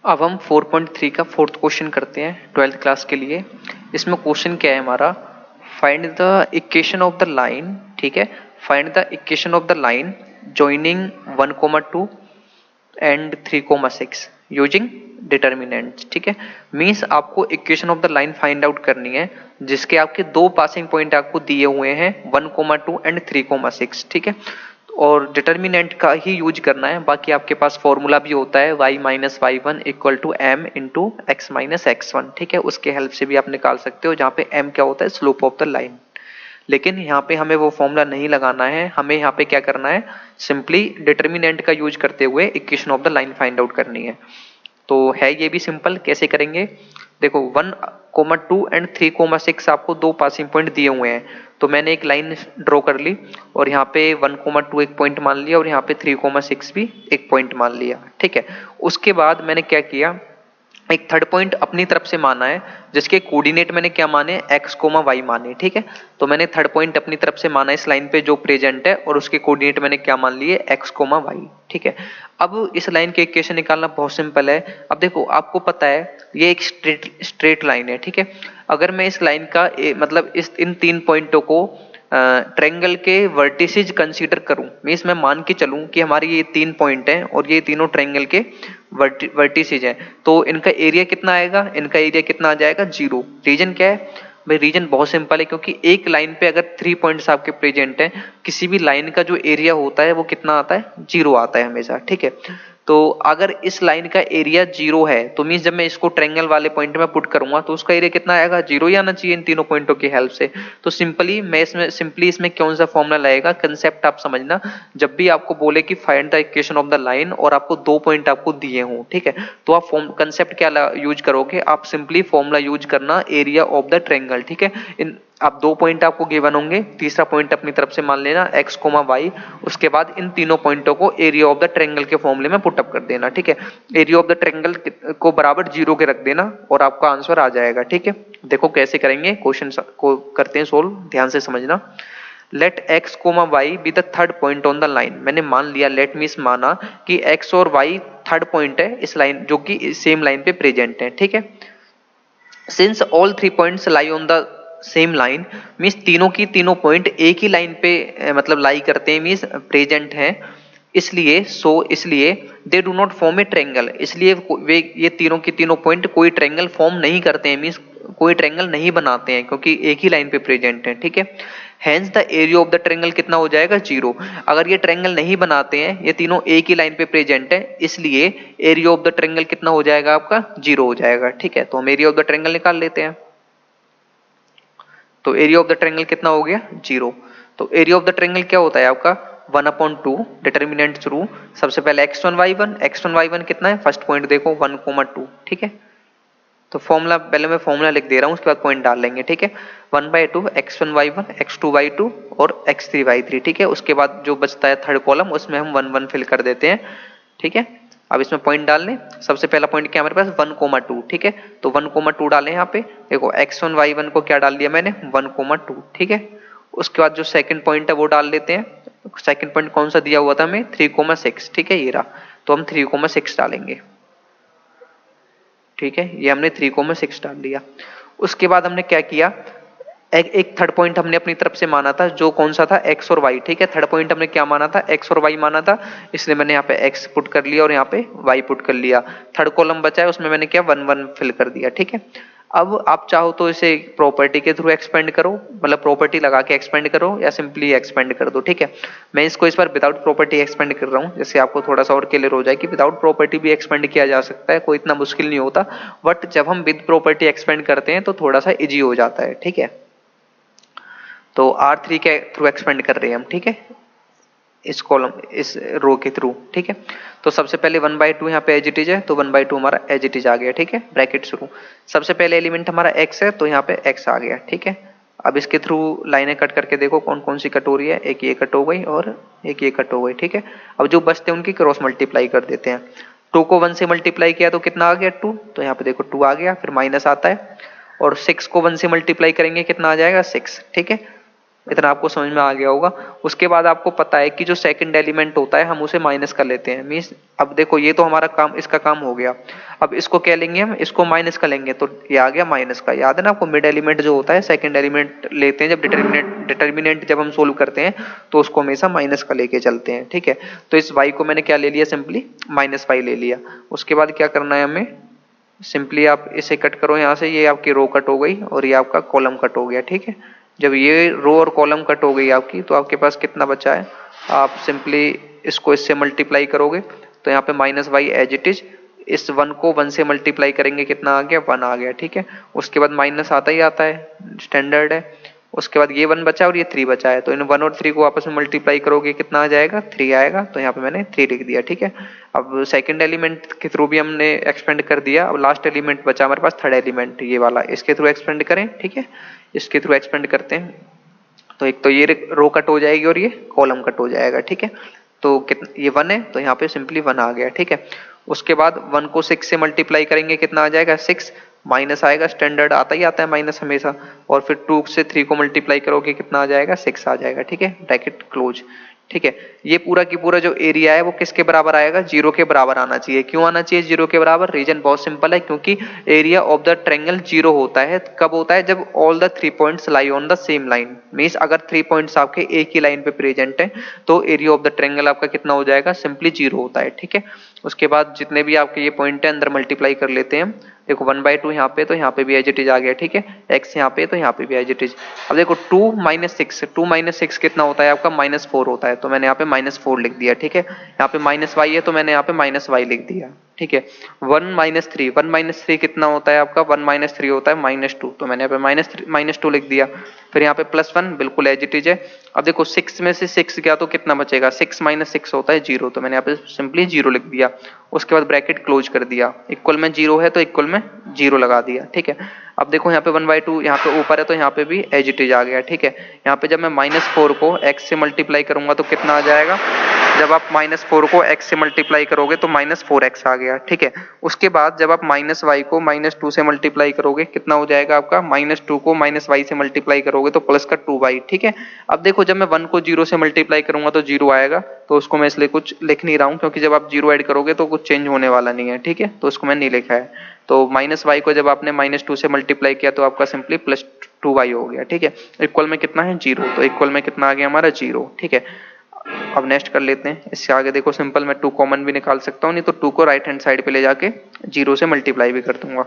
अब हम 4.3 का फोर्थ क्वेश्चन करते हैं 12th क्लास के लिए। इसमें क्वेश्चन क्या है हमारा, find the equation of the line. ठीक है, find the equation of the line joining 1,2 and 3,6 using determinants. ठीक है, मीन्स आपको equation of the line find out करनी है जिसके आपके दो पासिंग पॉइंट आपको दिए हुए हैं 1,2 एंड 3,6। ठीक है, और डिटर्मिनेंट का ही यूज करना है। बाकी आपके पास फॉर्मूला भी होता है y minus y one equal to m into x minus x one. ठीक है, उसके हेल्प से भी आप निकाल सकते हो, जहाँ पे m क्या होता है, स्लोप ऑफ द लाइन। लेकिन यहाँ पे हमें वो फॉर्मूला नहीं लगाना है, हमें यहाँ पे क्या करना है, सिंपली डिटर्मिनेंट का यूज करते हुए equation of the line find out करनी है। तो है ये भी सिंपल, कैसे करेंगे, देखो 1,2 एंड 3,6 आपको दो पासिंग पॉइंट दिए हुए हैं, तो मैंने एक लाइन ड्रॉ कर ली और यहाँ पे 1,2 एक पॉइंट मान लिया और यहाँ पे 3,6 भी एक पॉइंट मान लिया। ठीक है, उसके बाद मैंने क्या किया, एक थर्ड पॉइंट अपनी तरफ से माना है जिसके कोऑर्डिनेट मैंने क्या माने, x, y माने। ठीक है, तो मैंने थर्ड पॉइंट अपनी तरफ से माना इस लाइन पे जो प्रेजेंट है और उसके कोऑर्डिनेट मैंने क्या मान लिए, x, y। ठीक है, अब इस लाइन के इक्वेशन निकालना बहुत सिंपल है। अब देखो आपको पता है ये एक स्ट्रेट लाइन है। ठीक है, अगर मैं इस लाइन का मतलब इन तीन पॉइंटों को ट्रायंगल के वर्टिसेज कंसीडर करूं, मींस मैं मान के चलूं कि हमारी ये तीन पॉइंट हैं और ये तीनों ट्रायंगल के वर्टिसेज हैं, तो इनका एरिया कितना आएगा, इनका एरिया कितना आ जाएगा, 0। रीजन क्या है भाई, रीजन बहुत सिंपल है, क्योंकि एक लाइन पे अगर 3 पॉइंट्स आपके प्रेजेंट हैं, किसी भी लाइन का जो एरिया होता है वो कितना आता है, 0 आता है हमेशा। ठीक है, तो अगर इस लाइन का एरिया 0 है तो मीन्स जब मैं इसको ट्रायंगल वाले पॉइंट में पुट करूंगा तो उसका एरिया कितना आएगा, 0 ही आना चाहिए इन तीनों पॉइंटों की हेल्प से। तो सिंपली इसमें कौन सा फॉर्मूला लगेगा, कंसेप्ट आप समझना। जब भी आपको बोले कि find the equation of the line और आपको दो पॉइंट आपको दिए हों, ठीक है, तो आप कंसेप्ट क्या यूज करोगे, आप सिंपली फॉर्मूला यूज करना एरिया ऑफ द ट्रायंगल। ठीक है, इन आप दो पॉइंट आपको गिवन होंगे, तीसरा पॉइंट अपनी तरफ से मान लेना x, y, उसके बाद इन तीनों पॉइंटों को एरिया ऑफ द ट्रायंगल के फॉर्मूले में पुटअप कर देना। ठीक है, एरिया ऑफ द ट्रायंगल को बराबर 0 के रख देना और आपका आंसर आ जाएगा। ठीक है, देखो कैसे करेंगे, क्वेश्चन को करते हैं सोल्व, ध्यान से समझना। Let x, y be the third point on the line. मैंने मान लिया, लेट मींस माना कि x और y थर्ड पॉइंट है इस लाइन, जो कि सेम लाइन पे प्रेजेंट है। ठीक है, since all 3 points lie on the same line, means तीनों की तीनों पॉइंट एक ही लाइन पे मतलब लाई करते हैं, मीन्स प्रेजेंट हैं, इसलिए they do not form A triangle, इसलिए वे ये तीनों की तीनों पॉइंट कोई ट्रायंगल फॉर्म नहीं करते हैं, मीन्स कोई ट्रायंगल नहीं बनाते हैं क्योंकि एक ही लाइन पे प्रेजेंट हैं। ठीक है, hence the area of the triangle कितना हो जाएगा, 0। अगर ये ट्रायंगल नहीं बनाते हैं, ये तीनों एक ही लाइन पे प्रेजेंट है, इसलिए एरिया ऑफ द ट्रायंगल कितना हो जाएगा आपका, 0 हो जाएगा। ठीक है, तो हम एरिया ऑफ द ट्रायंगल निकाल लेते हैं। तो एरिया ऑफ द ट्रायंगल कितना हो गया, 0। तो एरिया ऑफ द ट्रायंगल क्या होता है आपका, 1/2 डिटर्मिनेंट थ्रू। सबसे पहले x1 y1 कितना है, फर्स्ट पॉइंट देखो 1,2। ठीक है, तो फॉर्मूला पहले मैं फॉर्मूला लिख दे रहा हूँ, उसके बाद पॉइंट डाल लेंगे। ठीक है, 1/2 x1 y1 x2 y2 और x3 y3। ठीक है, उसके बाद जो बचता है थर्ड कॉलम, उसमें हम 1 1 फिल कर देते हैं। ठीक है, अब इसमें पॉइंट डालने, सबसे पहला पॉइंट क्या हमारे पास, 1,2। ठीक है, तो 1,2 डालें यहाँ पे, देखो x1 y1 को क्या डाल दिया मैंने, 1,2। ठीक है, उसके बाद जो सेकंड पॉइंट है वो डाल लेते हैं। सेकंड पॉइंट कौन सा दिया हुआ था हमें, 3,6। ठीक है, ये रहा, तो हम 3,6 डालेंगे। ठीक है, ये हमने 3,6 डाल दिया। उसके बाद हमने क्या किया, एक थर्ड पॉइंट हमने अपनी तरफ से माना था, जो कौन सा था, x और y। ठीक है, थर्ड पॉइंट हमने क्या माना था, x और y माना था, इसलिए मैंने यहाँ पे x पुट कर लिया और यहाँ पे y पुट कर लिया। थर्ड कॉलम बचा है, उसमें मैंने क्या 1 1 फिल कर दिया। ठीक है, अब आप चाहो तो इसे प्रॉपर्टी के थ्रू एक्सपेंड करो, मतलब प्रॉपर्टी लगा के एक्सपेंड करो, या सिंपली एक्सपेंड कर दो। ठीक है, मैं इसको इस बार विदाउट प्रॉपर्टी एक्सपेंड कर रहा हूँ, जैसे आपको थोड़ा सा और क्लियर हो जाए कि विदाउट प्रॉपर्टी भी एक्सपेंड किया जा सकता है, कोई इतना मुश्किल नहीं होता, बट जब हम विद प्रॉपर्टी एक्सपेंड करते हैं तो थोड़ा सा इजी हो जाता है। ठीक है, तो R3 के थ्रू एक्सपेंड कर रहे हैं हम। ठीक है, इस कॉलम इस रो के थ्रू। ठीक है, तो सबसे पहले 1/2 यहाँ पे एज इट इज है, तो 1/2 हमारा एज इट इज आ गया। ठीक है, ब्रैकेट शुरू, सबसे पहले एलिमेंट हमारा x है, तो यहाँ पे x आ गया। ठीक है, अब इसके थ्रू लाइनें कट करके देखो कौन कौन सी कट हो रही है, एक ये कट हो गई और एक ये कट हो गई। ठीक है, अब जो बचते हैं उनकी क्रॉस मल्टीप्लाई कर देते हैं। 2 को 1 से मल्टीप्लाई किया तो कितना आ गया, 2, तो यहाँ पे देखो 2 आ गया, फिर माइनस आता है, और 6 को 1 से मल्टीप्लाई करेंगे कितना आ जाएगा, 6। ठीक है, इतना आपको समझ में आ गया होगा। उसके बाद आपको पता है कि जो सेकंड एलिमेंट होता है हम उसे माइनस कर लेते हैं, मीन्स अब देखो ये तो हमारा काम, इसका काम हो गया। अब इसको क्या लेंगे हम, इसको माइनस का लेंगे, तो ये आ गया माइनस का। याद है ना आपको, मिड एलिमेंट जो होता है सेकंड एलिमेंट लेते हैं जब डिटर्मिनेंट जब हम सोल्व करते हैं तो उसको हमेशा माइनस का लेके चलते हैं, ठीक है। तो इस y को मैंने क्या ले लिया, सिंपली -y ले लिया। उसके बाद क्या करना है हमें, सिंपली आप इसे कट करो यहाँ से, ये आपकी रो कट हो गई और ये आपका कॉलम कट हो गया, ठीक है। जब ये रो और कॉलम कट हो गई आपकी, तो आपके पास कितना बचा है, आप सिंपली इसको इससे मल्टीप्लाई करोगे तो यहाँ पे -y एज इट इज, इस 1 को 1 से मल्टीप्लाई करेंगे, कितना आ गया, 1 आ गया, ठीक है। उसके बाद माइनस आता ही आता है, स्टैंडर्ड है। उसके बाद ये 1 बचा और ये 3 बचा है, तो इन 1 और 3 को आपस में मल्टीप्लाई करोगे, कितना आ जाएगा, 3 आएगा। तो यहाँ पे मैंने 3 लिख दिया, ठीक है। अब सेकंड एलिमेंट के थ्रू भी हमने एक्सपेंड कर दिया। अब लास्ट एलिमेंट बचा हमारे पास, थर्ड एलिमेंट ये वाला, इसके थ्रू एक्सपेंड करें, ठीक है। इसके थ्रू एक्सपेंड करते हैं तो एक तो ये रो कट हो जाएगी और ये कॉलम कट हो जाएगा, ठीक है। तो कितना, ये 1 है तो यहाँ पे सिंपली 1 आ गया, ठीक है। उसके बाद 1 को 6 से मल्टीप्लाई करेंगे, कितना आ जाएगा, 6, माइनस आएगा, स्टैंडर्ड आता ही आता है माइनस हमेशा। और फिर 2 से 3 को मल्टीप्लाई करोगे, कितना आ जाएगा, 6 आ जाएगा, ठीक है, ब्रैकेट क्लोज, ठीक है। ये पूरा की पूरा जो एरिया है वो किसके बराबर आएगा, 0 के बराबर आना चाहिए। क्यों आना चाहिए 0 के बराबर, रीजन बहुत सिंपल है, क्योंकि एरिया ऑफ द ट्रायंगल 0 होता है, कब होता है, जब all the 3 points lie on the same line, means अगर 3 पॉइंट्स आपके एक ही लाइन पे प्रेजेंट है तो एरिया ऑफ द ट्रायंगल आपका कितना हो जाएगा, सिंपली 0 होता है, ठीक है। उसके बाद जितने भी आपके ये पॉइंट है अंदर मल्टीप्लाई कर लेते हैं। देखो 1/2 यहाँ पे, तो यहाँ पे भी एज इट इज आ गया, ठीक है। x यहाँ पे, तो यहाँ पे भी एज इट इज। अब देखो 2 - 6 कितना होता है आपका, -4 होता है, तो मैंने यहाँ पे -4 लिख दिया, ठीक है। यहाँ पे -y है तो मैंने यहाँ पे -y लिख दिया, ठीक है। 1 - 3 कितना होता है आपका, 1 - 3 होता है -2, तो मैंने यहाँ पे -2 लिख दिया। फिर यहाँ पे +1 बिल्कुल एज इट इज है। अब देखो 6 में से 6 गया तो कितना बचेगा, 6 - 6 होता है 0, तो मैंने यहाँ पे सिंपली 0 लिख दिया। उसके बाद ब्रैकेट क्लोज कर दिया, इक्वल में 0 है तो इक्वल में 0 लगा दिया, ठीक है। अब देखो यहाँ पे 1/2 यहाँ पे ऊपर है तो यहाँ पे भी एज इट इज आ गया, ठीक है। यहाँ पे जब मैं -4 को x से मल्टीप्लाई करूंगा तो कितना आ जाएगा, जब आप -4 को x से मल्टीप्लाई करोगे तो -4x आ गया, ठीक है। उसके बाद जब आप -y को -2 से मल्टीप्लाई करोगे, कितना हो जाएगा आपका, -2 को -y से मल्टीप्लाई करोगे तो प्लस का 2y, ठीक है। अब देखो जब मैं 1 को 0 से मल्टीप्लाई करूंगा तो 0 आएगा, तो उसको मैं इसलिए कुछ लिख नहीं रहा हूँ, क्योंकि जब आप 0 ऐड करोगे तो कुछ चेंज होने वाला नहीं है, ठीक है, तो उसको मैं नहीं लिखा है। तो -y को जब आपने -2 से मल्टीप्लाई किया तो आपका सिंपली +2y हो गया, ठीक है। इक्वल में कितना है, 0, तो इक्वल में कितना आ गया हमारा, 0, ठीक है। अब नेक्स्ट कर लेते हैं। इससे आगे देखो सिंपल मैं 2 कॉमन भी निकाल सकता हूँ, नहीं तो 2 को राइट हैंड साइड पे ले जाके 0 से मल्टीप्लाई भी कर दूंगा।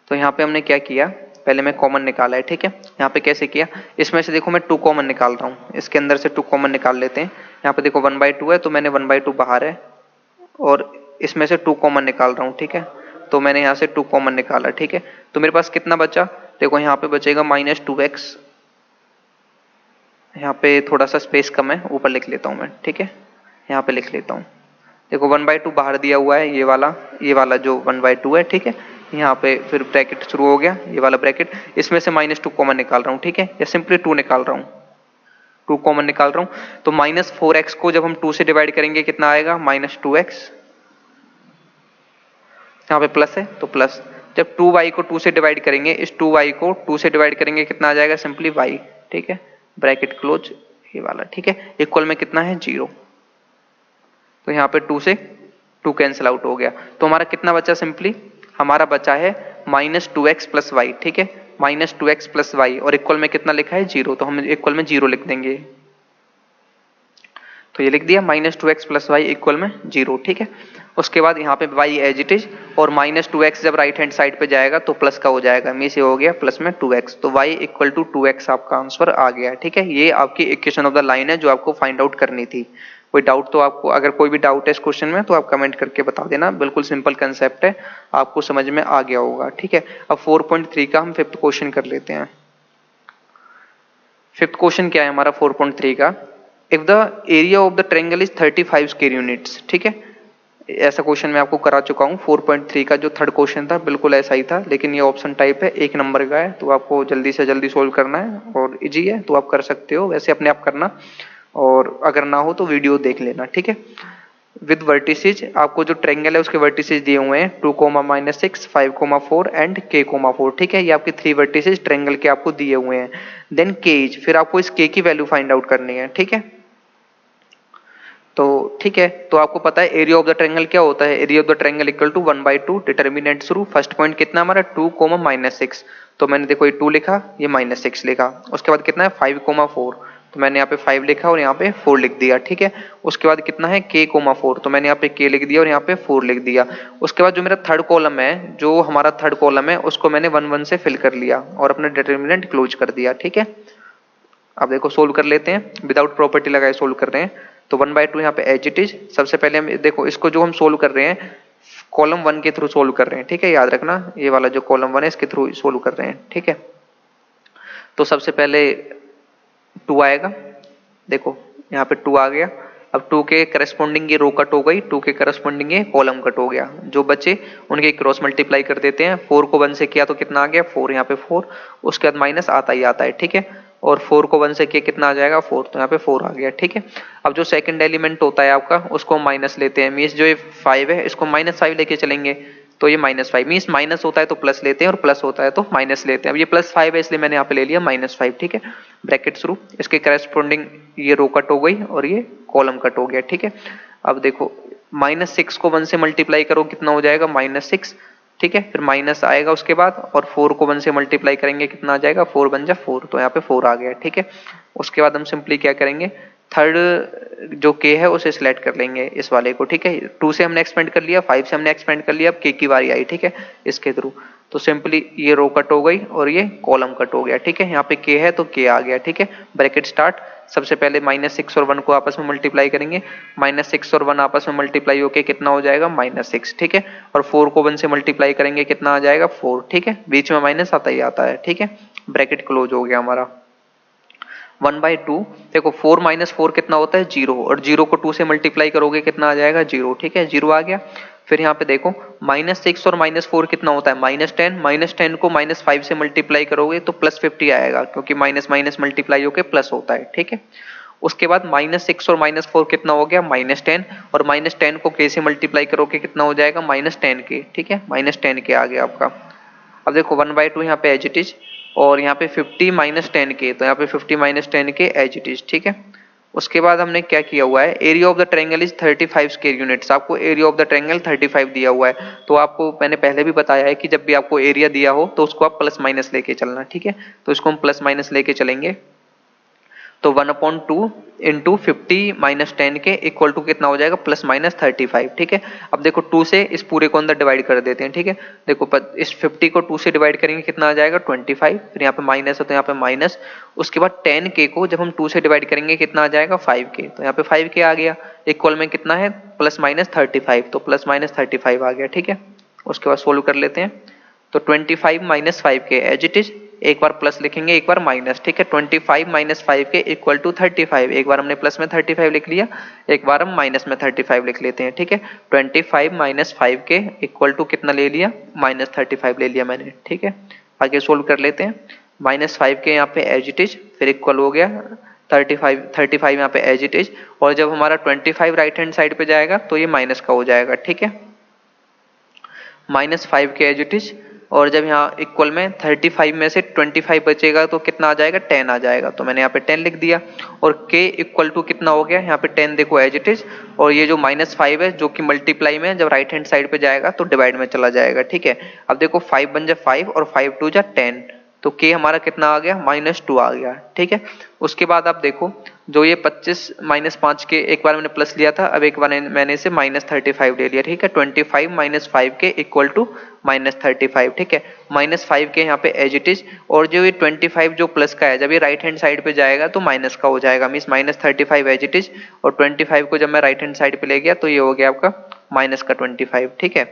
तो यहाँ पे हमने क्या किया, पहले मैं कॉमन निकाला है, ठीक है। यहाँ पे कैसे किया, इसमें से देखो मैं 2 कॉमन निकाल रहा हूँ, इसके अंदर से 2 कॉमन निकाल लेते हैं। यहाँ पे देखो 1/2 है तो मैंने 1/2 बाहर है, और इसमें से 2 कॉमन निकाल रहा हूँ, ठीक है। तो मैंने यहाँ से 2 कॉमन निकाला, ठीक है। तो मेरे पास कितना बचा, देखो यहाँ पे बचेगा -2x, यहाँ पे थोड़ा सा स्पेस कम है, ऊपर लिख लेता हूँ मैं, ठीक है, यहाँ पे लिख लेता हूँ। देखो 1/2 बाहर दिया हुआ है, ये वाला जो 1/2 है, ठीक है। यहाँ पे फिर ब्रैकेट शुरू हो गया, ये वाला ब्रैकेट, इसमें से -2 कॉमन निकाल रहा हूँ, ठीक है, या सिंपली 2 निकाल रहा हूँ, 2 कॉमन निकाल रहा हूँ। तो -4x को जब हम 2 से डिवाइड करेंगे कितना आएगा, -2x, यहाँ पे प्लस है तो प्लस। जब 2y को 2 से डिवाइड करेंगे, इस 2y को 2 से डिवाइड करेंगे कितना आ जाएगा, सिंपली y, ठीक है, ब्रैकेट क्लोज, ये वाला, ठीक है। इक्वल में कितना है, 0, तो यहाँ पे 2 से 2 कैंसिल आउट हो गया, तो हमारा कितना बचा, सिंपली हमारा बचा है -2x + y, ठीक है, -2x + y, और इक्वल में कितना लिखा है, 0, तो हम इक्वल में 0 लिख देंगे। तो ये लिख दिया -2x + y इक्वल में 0, ठीक है। उसके बाद यहाँ पे y एज इट इज, और -2x जब राइट हैंड साइड पे जाएगा तो प्लस का हो जाएगा, मीन्स ये हो गया प्लस में 2x, तो y = 2x आपका आंसर आ गया, ठीक है। ये आपकी इक्वेशन ऑफ द लाइन है जो आपको फाइंड आउट करनी थी। कोई डाउट तो आपको, अगर कोई भी डाउट है इस क्वेश्चन में तो आप कमेंट करके बता देना, बिल्कुल सिंपल कंसेप्ट है, आपको समझ में आ गया होगा, ठीक है। अब 4.3 का हम 5th क्वेश्चन कर लेते हैं। 5th क्वेश्चन क्या है हमारा 4.3 का, if the area of the triangle is 35 square units, ठीक है। ऐसा क्वेश्चन मैं आपको करा चुका हूँ। 4.3 का जो थर्ड क्वेश्चन था बिल्कुल ऐसा ही था, लेकिन ये ऑप्शन टाइप है, 1 नंबर का है, तो आपको जल्दी से जल्दी सोल्व करना है, और इजी है तो आप कर सकते हो, वैसे अपने आप करना, और अगर ना हो तो वीडियो देख लेना, ठीक है। विद वर्टिसेज, आपको जो ट्रायंगल है उसके वर्टिसेज दिए हुए हैं 2, -6, 5, 4 एंड k, 4, ठीक है। ये आपके 3 वर्टिसेज ट्रायंगल के आपको दिए हुए हैं। देन k, फिर आपको इस k की वैल्यू फाइंड आउट करनी है, ठीक है। तो ठीक है, तो आपको पता है एरिया ऑफ द ट्रायंगल क्या होता है, area of the triangle equal to 1/2 determinant through, first point कितना हमारा 2, -6, तो मैंने देखो ये 2 लिखा, ये -6 लिखा, उसके बाद कितना है 5, 4, तो मैंने यहाँ पे 5 लिखा और यहाँ पे 4 लिख दिया, ठीक है। उसके बाद कितना है k, 4, तो मैंने यहाँ पे k लिख दिया और यहाँ पे 4 लिख दिया। उसके बाद जो मेरा थर्ड कॉलम है, जो हमारा थर्ड कॉलम है उसको मैंने 1, 1 से फिल कर लिया और अपना डिटर्मिनेंट क्लोज कर दिया, ठीक है। अब देखो सोल्व कर लेते हैं, विदाउट प्रॉपर्टी लगाए सोल्व कर रहे हैं। तो 1/2 यहाँ पे एज इट इज, सबसे पहले हम देखो इसको जो हम सोल्व कर रहे हैं कॉलम 1 के थ्रू सोल्व कर रहे हैं, ठीक है, याद रखना ये वाला जो कॉलम 1 है इसके थ्रू सोल्व कर रहे हैं, ठीक है। तो सबसे पहले 2 आएगा, देखो यहाँ पे 2 आ गया। अब 2 के करस्पॉन्डिंग ये रो कट हो गई, 2 के करस्पॉन्डिंग ये कॉलम कट हो गया, जो बचे उनके क्रॉस मल्टीप्लाई कर देते हैं। 4 को 1 से किया तो कितना आ गया 4, यहाँ पे 4, उसके बाद माइनस आता ही आता है, ठीक है। और 4 को 1 से किया कितना आ जाएगा 4, तो यहाँ पे 4 आ गया, ठीक है। अब जो सेकंड एलिमेंट होता है आपका उसको माइनस लेते हैं, मीन्स जो ये 5 है इसको -5 लेके चलेंगे, तो ये -5 मीन्स माइनस होता है तो प्लस लेते हैं और प्लस होता है तो माइनस लेते हैं। अब ये +5 है इसलिए मैंने यहाँ पे ले लिया -5, ठीक है, ब्रैकेट थ्रू, इसके करस्पॉन्डिंग ये रो कट हो गई और ये कॉलम कट हो गया, ठीक है। अब देखो -6 को 1 से मल्टीप्लाई करो कितना हो जाएगा -6, ठीक है, फिर माइनस आएगा उसके बाद, और 4 को 1 से मल्टीप्लाई करेंगे कितना आ जाएगा 4 बन जा 4, तो यहाँ पे 4 आ गया, ठीक है। उसके बाद हम सिंपली क्या करेंगे, थर्ड जो k है उसे सिलेक्ट कर लेंगे इस वाले को, ठीक है। 2 से हमने एक्सपेंड कर लिया, 5 से हमने एक्सपेंड कर लिया, अब k की बारी आई, ठीक है, इसके थ्रू। तो सिंपली ये रो कट हो गई और ये कॉलम कट हो गया, ठीक है। यहाँ पे k है तो k आ गया, ठीक है, ब्रैकेट स्टार्ट। सबसे पहले -6 और 1 को आपस में मल्टीप्लाई करेंगे, -6 और 1 आपस में मल्टीप्लाई होके कितना हो जाएगा -6, ठीक है। और 4 को 1 से मल्टीप्लाई करेंगे कितना आ जाएगा 4, ठीक है, बीच में माइनस आता ही आता है, ठीक है, ब्रैकेट क्लोज हो गया हमारा। 1/2, देखो 4 - 4 कितना होता है 0, और 0 को 2 से मल्टीप्लाई करोगे कितना आ जाएगा 0, ठीक है, 0 आ गया। फिर यहाँ पे देखो -6 और -4 कितना होता है -10, -10 को -5 से मल्टीप्लाई करोगे तो +50 आएगा, क्योंकि माइनस माइनस मल्टीप्लाई होके प्लस होता है, ठीक है। उसके बाद -6 और -4 कितना हो गया -10, और -10 को k से मल्टीप्लाई करोगे कितना हो जाएगा -10k, ठीक है, -10k आ गया आपका। अब देखो 1/2 यहाँ पे एज इट इज, और यहाँ पे 50 - 10k, तो यहाँ पे 50 - 10k एज इट इज, ठीक है। उसके बाद हमने क्या किया हुआ है, area of the triangle is 35 square units, आपको एरिया ऑफ द ट्रायंगल 35 दिया हुआ है। तो आपको मैंने पहले भी बताया है कि जब भी आपको एरिया दिया हो तो उसको आप प्लस माइनस लेके चलना, ठीक है। तो इसको हम प्लस माइनस लेके चलेंगे, तो 1/2 इंटू 50 - 10 के इक्वल टू कितना हो जाएगा +-35, ठीक है। अब देखो 2 से इस पूरे को अंदर डिवाइड कर देते हैं, ठीक है। देखो इस 50 को 2 से डिवाइड करेंगे कितना आ जाएगा 25, फिर यहाँ पे माइनस है तो यहाँ पे माइनस, उसके बाद 10k को जब हम 2 से डिवाइड करेंगे कितना आ जाएगा 5k, तो यहाँ पे 5k आ गया, इक्वल में कितना है +-35, तो +-35 आ गया, ठीक है। उसके बाद सोल्व कर लेते हैं, तो 25 - 5k एज इट इज, एक बार प्लस लिखेंगे एक बार माइनस, ठीक है। 25 - 5 के इक्वल टू 35, एक बार हमने प्लस में 35 लिख लिया, एक बार हम माइनस में 35 लिख लेते हैं, ठीक है। 25 - 5 के इक्वल टू कितना ले लिया -35 ले लिया मैंने, ठीक है। आगे सोल्व कर लेते हैं, -5 के यहाँ पे एज इट इज, फिर इक्वल हो गया 35 यहाँ पे एज इट इज, और जब हमारा 25 राइट हैंड साइड पे जाएगा तो ये माइनस का हो जाएगा, ठीक है, -5 के एज इट इज। और जब यहाँ इक्वल में 35 में से 25 बचेगा तो कितना आ जाएगा 10 आ जाएगा, तो मैंने यहाँ पे 10 लिख दिया। और k इक्वल टू कितना हो गया यहाँ पे 10, देखो एज इट इज, और ये जो -5 है जो कि मल्टीप्लाई में जब राइट हैंड साइड पे जाएगा तो डिवाइड में चला जाएगा, ठीक है। अब देखो 5 बन जा 5 और 5 2 जा 10, तो k हमारा कितना आ गया -2 आ गया, ठीक है। उसके बाद आप देखो जो ये 25 - 5 के एक बार मैंने प्लस लिया था, अब एक बार मैंने इसे -35 ले लिया, ठीक है। 25 - 5 के इक्वल टू -35, ठीक है, -5 के यहाँ पे एज इट इज। और जो ये 25 जो प्लस का है जब ये राइट हैंड साइड पे जाएगा तो माइनस का हो जाएगा, मीन्स -35 एज इट इज, और 25 को जब मैं राइट हैंड साइड पे ले गया तो ये हो गया आपका -25, ठीक है।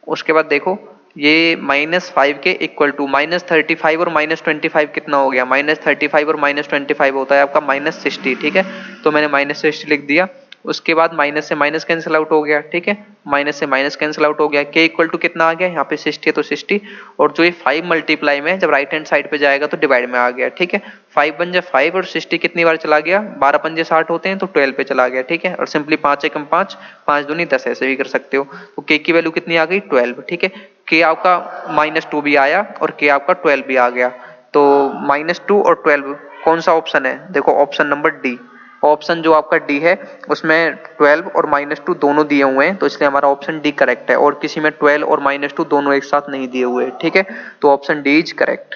उसके बाद देखो ये -5 के इक्वल टू -35 और -25 कितना हो गया -35 और -25 होता है आपका -60, ठीक है। तो मैंने -60 लिख दिया। उसके बाद माइनस से माइनस कैंसिल आउट हो गया, ठीक है, माइनस से माइनस कैंसिल आउट हो गया, k इक्वल टू कितना आ गया, यहाँ पे 60 है तो 60, और जो ये 5 मल्टीप्लाई में जब राइट हैंड साइड पे जाएगा तो डिवाइड में आ गया, ठीक है, 5 बन जाए 5 और 60 कितनी बार चला गया, 12 पंजे 60 होते हैं तो 12 पे चला गया, ठीक है, और सिंपली 5 एकम 5, 5 दूनी 10 ऐसे भी कर सकते हो। तो k की वैल्यू कितनी आ गई 12, ठीक है, k आपका -2 भी आया और k आपका 12 भी आ गया। तो -2 और 12 कौन सा ऑप्शन है, देखो ऑप्शन नंबर डी, ऑप्शन जो आपका डी है उसमें 12 और -2 दोनों दिए हुए हैं, तो इसलिए हमारा ऑप्शन डी करेक्ट है, और किसी में 12 और -2 दोनों एक साथ नहीं दिए हुए, ठीक है, तो ऑप्शन डी इज करेक्ट।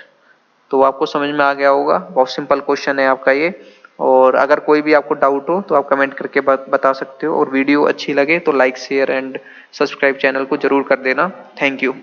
तो आपको समझ में आ गया होगा, बहुत सिंपल क्वेश्चन है आपका ये। और अगर कोई भी आपको डाउट हो तो आप कमेंट करके बता सकते हो, और वीडियो अच्छी लगे तो like share and subscribe channel को जरूर कर देना। Thank you.